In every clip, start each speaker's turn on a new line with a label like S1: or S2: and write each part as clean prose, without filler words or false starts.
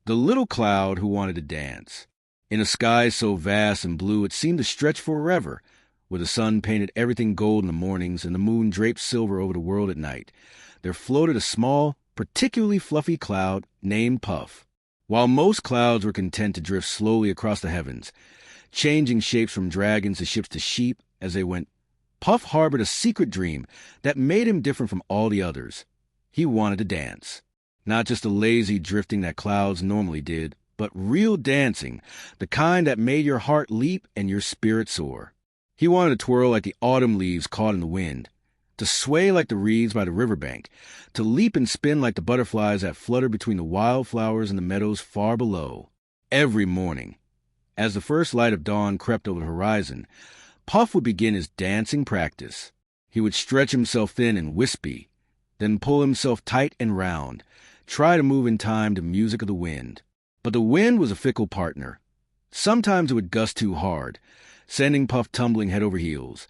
S1: The little cloud who wanted to dance. In a sky so vast and blue it seemed to stretch forever, where the sun painted everything gold in the mornings and the moon draped silver over the world at night, there floated a small, particularly fluffy cloud named Puff. While most clouds were content to drift slowly across the heavens, changing shapes from dragons to ships to sheep as they went, Puff harbored a secret dream that made him different from all the others. He wanted to dance. Not just the lazy drifting that clouds normally did, but real dancing, the kind that made your heart leap and your spirit soar. He wanted to twirl like the autumn leaves caught in the wind, to sway like the reeds by the riverbank, to leap and spin like the butterflies that flutter between the wildflowers in the meadows far below. Every morning, as the first light of dawn crept over the horizon, Puff would begin his dancing practice. He would stretch himself thin and wispy, then pull himself tight and round, try to move in time to music of the wind. But the wind was a fickle partner. Sometimes it would gust too hard, sending Puff tumbling head over heels.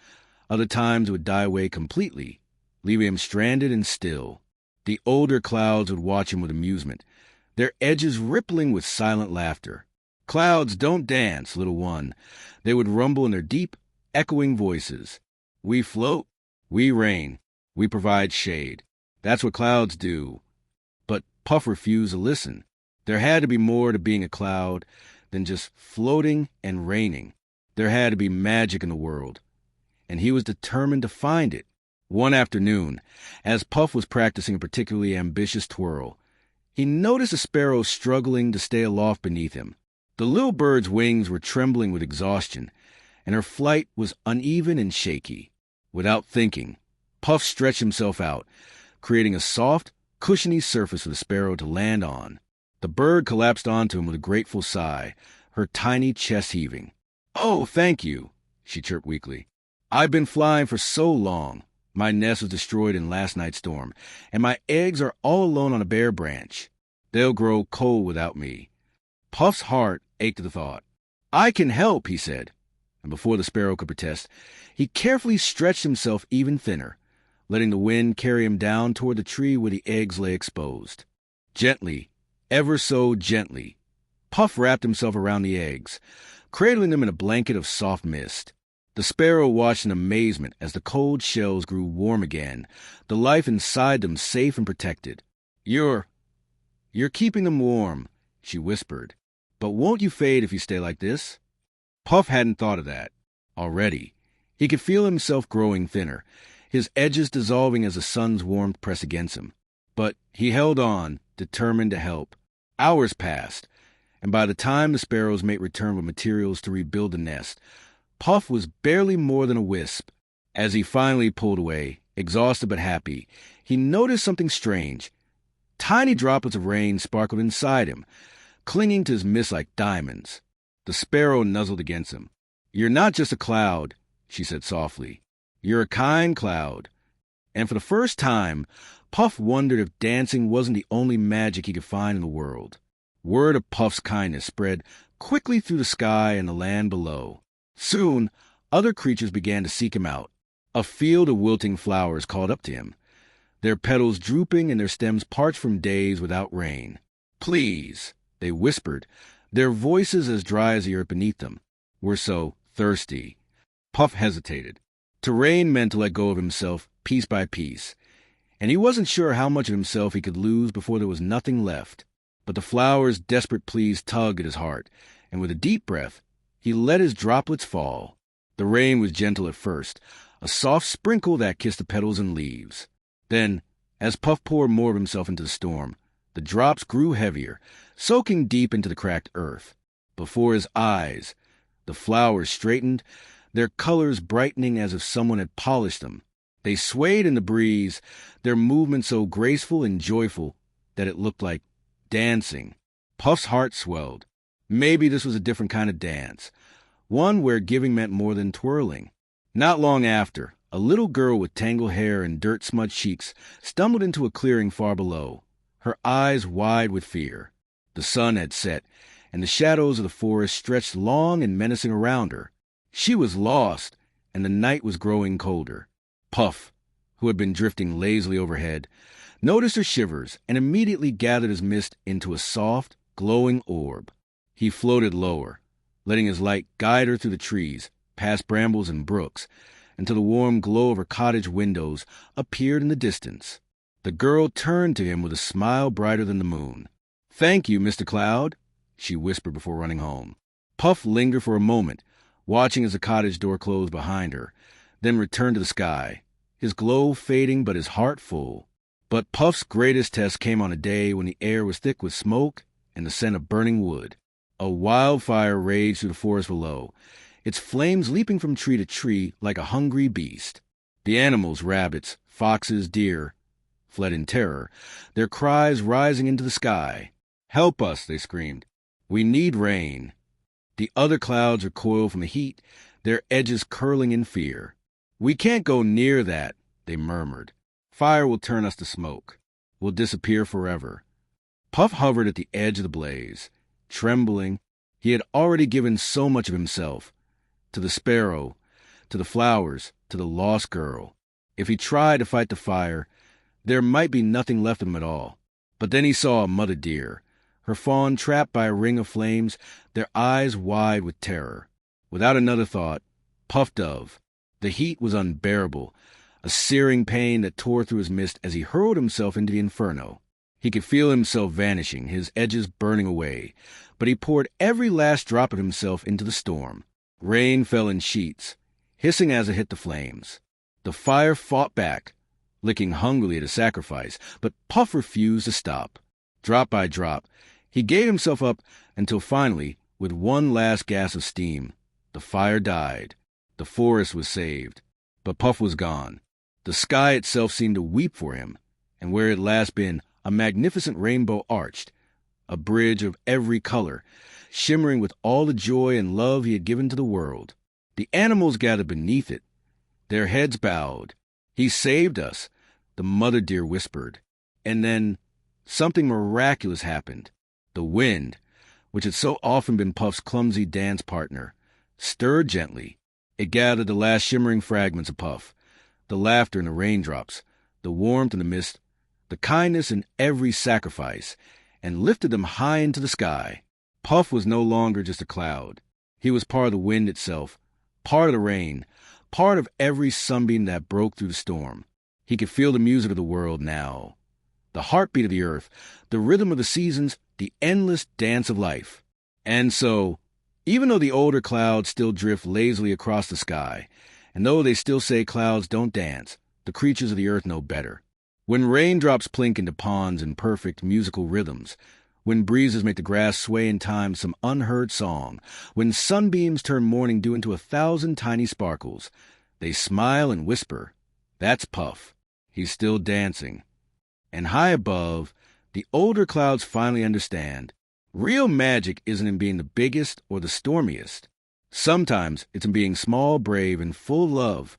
S1: Other times it would die away completely, leaving him stranded and still. The older clouds would watch him with amusement, their edges rippling with silent laughter. "Clouds don't dance, little one," they would rumble in their deep, echoing voices. "We float, we rain, we provide shade. That's what clouds do." But Puff refused to listen. There had to be more to being a cloud than just floating and raining. There had to be magic in the world, and he was determined to find it. One afternoon, as Puff was practicing a particularly ambitious twirl, he noticed a sparrow struggling to stay aloft beneath him. The little bird's wings were trembling with exhaustion, and her flight was uneven and shaky. Without thinking, Puff stretched himself out, creating a soft, cushiony surface for the sparrow to land on. The bird collapsed onto him with a grateful sigh, her tiny chest heaving. "Oh, thank you," she chirped weakly. "I've been flying for so long. My nest was destroyed in last night's storm, and my eggs are all alone on a bare branch. They'll grow cold without me." Puff's heart ached at the thought. "I can help," he said, and before the sparrow could protest, he carefully stretched himself even thinner, letting the wind carry him down toward the tree where the eggs lay exposed. Gently, ever so gently, Puff wrapped himself around the eggs, cradling them in a blanket of soft mist. The sparrow watched in amazement as the cold shells grew warm again, the life inside them safe and protected. You're keeping them warm," she whispered. "But won't you fade if you stay like this?" Puff hadn't thought of that. Already, he could feel himself growing thinner, his edges dissolving as the sun's warmth pressed against him. But he held on, determined to help. Hours passed, and by the time the sparrow's mate returned with materials to rebuild the nest, Puff was barely more than a wisp. As he finally pulled away, exhausted but happy, he noticed something strange. Tiny droplets of rain sparkled inside him, clinging to his mist like diamonds. The sparrow nuzzled against him. "You're not just a cloud," she said softly. "You're a kind cloud." And for the first time, Puff wondered if dancing wasn't the only magic he could find in the world. Word of Puff's kindness spread quickly through the sky and the land below. Soon, other creatures began to seek him out. A field of wilting flowers called up to him, their petals drooping and their stems parched from days without rain. "Please," they whispered, their voices as dry as the earth beneath them. "We're so thirsty." Puff hesitated. To rain meant to let go of himself piece by piece, and he wasn't sure how much of himself he could lose before there was nothing left. But the flowers' desperate pleas tugged at his heart, and with a deep breath, he let his droplets fall. The rain was gentle at first, a soft sprinkle that kissed the petals and leaves. Then, as Puff poured more of himself into the storm, the drops grew heavier, soaking deep into the cracked earth. Before his eyes, the flowers straightened, their colors brightening as if someone had polished them. They swayed in the breeze, their movement so graceful and joyful that it looked like dancing. Puff's heart swelled. Maybe this was a different kind of dance, one where giving meant more than twirling. Not long after, a little girl with tangled hair and dirt-smudged cheeks stumbled into a clearing far below, her eyes wide with fear. The sun had set, and the shadows of the forest stretched long and menacing around her. She was lost, and the night was growing colder. Puff, who had been drifting lazily overhead, noticed her shivers and immediately gathered his mist into a soft, glowing orb. He floated lower, letting his light guide her through the trees, past brambles and brooks, until the warm glow of her cottage windows appeared in the distance. The girl turned to him with a smile brighter than the moon. "Thank you, Mr. Cloud," she whispered before running home. Puff lingered for a moment, watching as the cottage door closed behind her, then returned to the sky, his glow fading but his heart full. But Puff's greatest test came on a day when the air was thick with smoke and the scent of burning wood. A wildfire raged through the forest below, its flames leaping from tree to tree like a hungry beast. The animals, rabbits, foxes, deer, fled in terror, their cries rising into the sky. "Help us," they screamed. "We need rain." The other clouds recoiled from the heat, their edges curling in fear. "We can't go near that," they murmured. "Fire will turn us to smoke. We'll disappear forever." Puff hovered at the edge of the blaze, trembling. He had already given so much of himself, to the sparrow, to the flowers, to the lost girl. If he tried to fight the fire, there might be nothing left of him at all. But then he saw a mother deer, her fawn trapped by a ring of flames, their eyes wide with terror. Without another thought, Puff dove. The heat was unbearable, a searing pain that tore through his mist as he hurled himself into the inferno. He could feel himself vanishing, his edges burning away, but he poured every last drop of himself into the storm. Rain fell in sheets, hissing as it hit the flames. The fire fought back, licking hungrily at his sacrifice, but Puff refused to stop. Drop by drop, he gave himself up until finally, with one last gasp of steam, the fire died. The forest was saved, but Puff was gone. The sky itself seemed to weep for him, and where it had last been a magnificent rainbow arched, a bridge of every color, shimmering with all the joy and love he had given to the world. The animals gathered beneath it, their heads bowed. "He saved us," the mother deer whispered. And then something miraculous happened. The wind, which had so often been Puff's clumsy dance partner, stirred gently. It gathered the last shimmering fragments of Puff, the laughter in the raindrops, the warmth in the mist, the kindness in every sacrifice, and lifted them high into the sky. Puff was no longer just a cloud. He was part of the wind itself, part of the rain, part of every sunbeam that broke through the storm. He could feel the music of the world now, the heartbeat of the earth, the rhythm of the seasons, the endless dance of life. And so, even though the older clouds still drift lazily across the sky, and though they still say clouds don't dance, the creatures of the earth know better. When raindrops plink into ponds in perfect musical rhythms, when breezes make the grass sway in time some unheard song, when sunbeams turn morning dew into 1,000 tiny sparkles, they smile and whisper, "That's Puff. He's still dancing." And high above, the older clouds finally understand. Real magic isn't in being the biggest or the stormiest. Sometimes it's in being small, brave, and full of love,